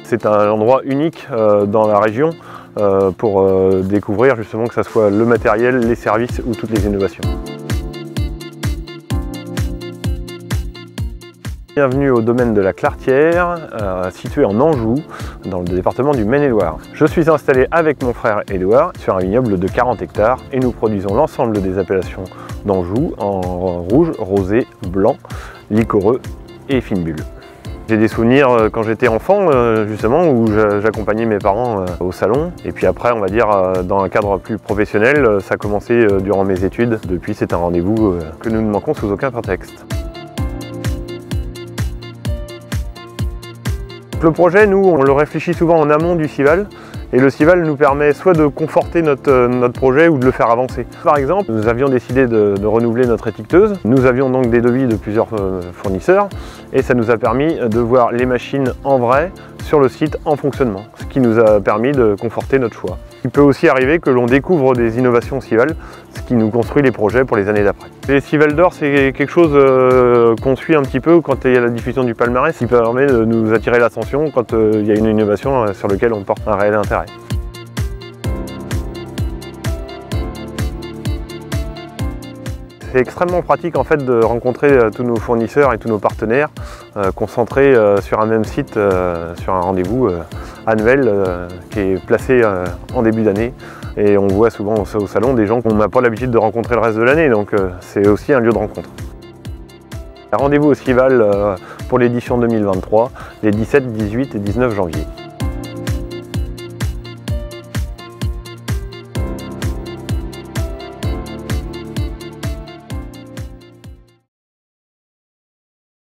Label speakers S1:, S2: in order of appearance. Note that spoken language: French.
S1: C'est un endroit unique dans la région pour découvrir justement que ce soit le matériel, les services ou toutes les innovations. Bienvenue au domaine de la Claretière, situé en Anjou, dans le département du Maine-et-Loire. Je suis installé avec mon frère Édouard sur un vignoble de 40 hectares et nous produisons l'ensemble des appellations d'Anjou en rouge, rosé, blanc, liquoreux et fine bulle. J'ai des souvenirs quand j'étais enfant justement où j'accompagnais mes parents au salon et puis après on va dire dans un cadre plus professionnel ça a commencé durant mes études. Depuis c'est un rendez-vous que nous ne manquons sous aucun prétexte. Le projet, nous, on le réfléchit souvent en amont du Cival et le Cival nous permet soit de conforter notre projet ou de le faire avancer. Par exemple, nous avions décidé de renouveler notre étiqueteuse. Nous avions donc des devis de plusieurs fournisseurs et ça nous a permis de voir les machines en vrai sur le site en fonctionnement, ce qui nous a permis de conforter notre choix. Il peut aussi arriver que l'on découvre des innovations Cival, ce qui nous construit les projets pour les années d'après. Les Cival d'or, c'est quelque chose qu'on suit un petit peu quand il y a la diffusion du palmarès, qui permet de nous attirer l'attention quand il y a une innovation sur laquelle on porte un réel intérêt. C'est extrêmement pratique en fait de rencontrer tous nos fournisseurs et tous nos partenaires concentrés sur un même site, sur un rendez-vous annuel qui est placé en début d'année. Et on voit souvent au salon des gens qu'on n'a pas l'habitude de rencontrer le reste de l'année, donc c'est aussi un lieu de rencontre. Rendez-vous au Cival pour l'édition 2023, les 17, 18 et 19 janvier.